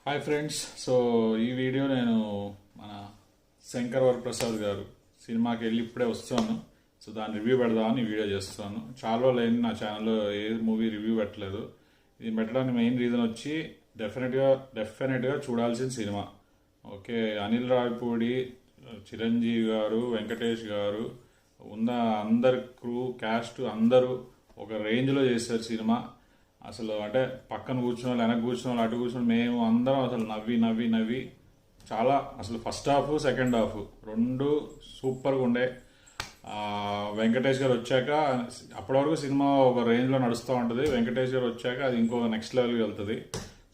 Hi friends. So ఈ video నేను మన శంకర్ వరప్రసాద్ గారు సినిమాకి వెళ్ళి ఇప్పుడే వస్తాను. సో దాని రివ్యూ పెడదామని ఈ వీడియో చేస్తాను. చాలా రోజులు అయింది నా ఛానల్లో ఏ మూవీ రివ్యూ పెట్టలేదు. ఇది పెట్టడానికి మెయిన్ రీజన్ వచ్చి డెఫినెట్గా చూడాల్సిన సినిమా. ఓకే, అనిల్ రావిపూడి, చిరంజీవి గారు, వెంకటేష్ గారు ఉన్న అందరు క్రూ క్యాస్ట్ అందరూ ఒక రేంజ్లో చేశారు సినిమా. అసలు అంటే పక్కన కూర్చున్న వాళ్ళు, వెనక కూర్చున్న వాళ్ళు, అటు కూర్చున్న మేము అందరం అసలు నవ్వి నవ్వి నవ్వి చాలా అసలు ఫస్ట్ హాఫ్ సెకండ్ హాఫ్ రెండు సూపర్గా ఉండే. వెంకటేష్ గారు వచ్చాక అప్పటి వరకు సినిమా ఒక రేంజ్లో నడుస్తూ ఉంటుంది. వెంకటేష్ గారు వచ్చాక అది ఇంకో నెక్స్ట్ లెవెల్కి వెళ్తుంది.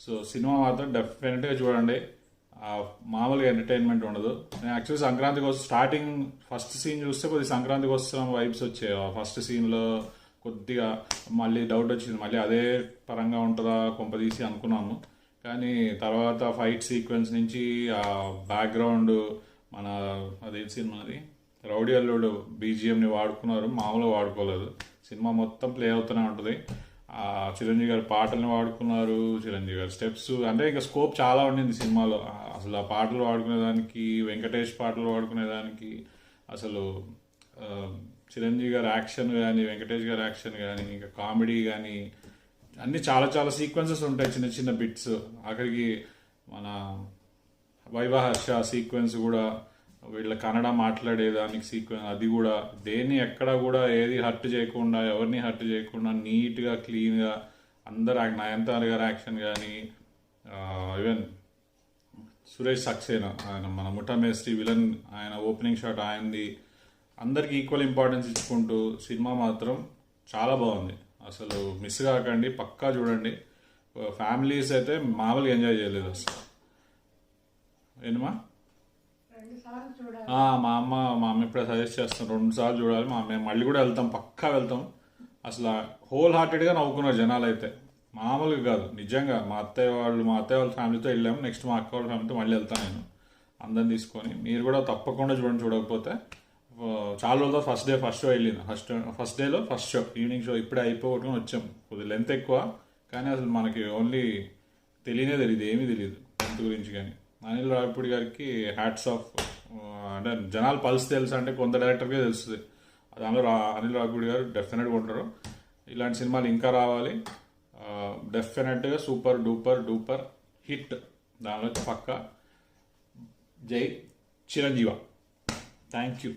సో సినిమా మాత్రం డెఫినెట్గా చూడండి. మామూలుగా ఎంటర్టైన్మెంట్ ఉండదు. నేను యాక్చువల్లీ సంక్రాంతికి వస్తే స్టార్టింగ్ ఫస్ట్ సీన్ చూస్తే కొద్దిగా సంక్రాంతికి వస్తున్న వైబ్స్ వచ్చాయి. ఫస్ట్ సీన్లో కొద్దిగా మళ్ళీ డౌట్ వచ్చింది, మళ్ళీ అదే పరంగా ఉంటుందా కొంపదీసి అనుకున్నాము. కానీ తర్వాత ఫైట్ సీక్వెన్స్ నుంచి ఆ బ్యాక్గ్రౌండ్ మన అదే సినిమాది రౌడీ అల్లుడు బీజిఎంని వాడుకున్నారు, మామూలుగా వాడుకోలేదు. సినిమా మొత్తం ప్లే అవుతూనే ఉంటుంది. చిరంజీవి గారి పాటల్ని వాడుకున్నారు, చిరంజీవి గారి స్టెప్స్, అంటే ఇంకా స్కోప్ చాలా ఉండింది సినిమాలో. అసలు ఆ పాటలు వాడుకునేదానికి, వెంకటేష్ పాటలు వాడుకునేదానికి, అసలు చిరంజీవి గారి యాక్షన్ కానీ, వెంకటేష్ గారి యాక్షన్ కానీ, ఇంకా కామెడీ కానీ అన్నీ చాలా చాలా సీక్వెన్సెస్ ఉంటాయి, చిన్న చిన్న బిట్స్. ఆఖరికి మన వైవహర్ష సీక్వెన్స్ కూడా, వీళ్ళ కన్నడ మాట్లాడేదానికి సీక్వెన్స్, అది కూడా దేన్ని ఎక్కడ కూడా ఏది హర్ట్ చేయకుండా, ఎవరిని హర్ట్ చేయకుండా నీట్గా క్లీన్గా అందరు నయనతార గారి యాక్షన్ కానీ, ఈవెన్ సురేష్ సక్సేనా ఆయన మన ముఠా మేస్త్రి విలన్, ఆయన ఓపెనింగ్ షాట్ ఆయనది, అందరికి ఈక్వల్ ఇంపార్టెన్స్ ఇచ్చుకుంటూ సినిమా మాత్రం చాలా బాగుంది. అసలు మిస్ కాకండి, పక్కా చూడండి. ఫ్యామిలీస్ అయితే మామూలుగా ఎంజాయ్ చేయలేదు అసలు. ఏమా మా అమ్మ ఇప్పుడే సజెస్ట్ చేస్తాం 2 సార్లు చూడాలి. మేము మళ్ళీ కూడా వెళ్తాం, పక్కా వెళ్తాం. అసలు హోల్ హార్టెడ్గా నవ్వుకున్నారు జనాలు అయితే, మామూలుగా కాదు. నిజంగా మా అత్తయ్య వాళ్ళ ఫ్యామిలీతో వెళ్ళాము. నెక్స్ట్ మా అక్క వాళ్ళ ఫ్యామిలీతో మళ్ళీ వెళ్తాను నేను, అందరిని తీసుకొని. మీరు కూడా తప్పకుండా చూడండి. చూడకపోతే చాలా రోజులతో ఫస్ట్ షో వెళ్ళింది. ఫస్ట్ డేలో ఫస్ట్ షో ఈవినింగ్ షో ఇప్పుడే అయిపోగొట్టుకొని వచ్చాం. కొద్దిగా లెంత్ ఎక్కువ, కానీ అసలు మనకి ఓన్లీ తెలియదు, ఏమీ తెలియదు లెంత్ గురించి. కానీ అనిల్ రావిపూడి గారికి హ్యాట్స్ ఆఫ్. అంటే జనాలు పల్స్ తెలుసు అంటే కొంత డైరెక్టర్కే తెలుస్తుంది. దానిలో అనిల్ రావిపూడి గారు డెఫినెట్గా ఉంటారు. ఇలాంటి సినిమాలు ఇంకా రావాలి. డెఫినెట్గా సూపర్ డూపర్ హిట్ దానిలో పక్క. జై చిరంజీవ. Thank you.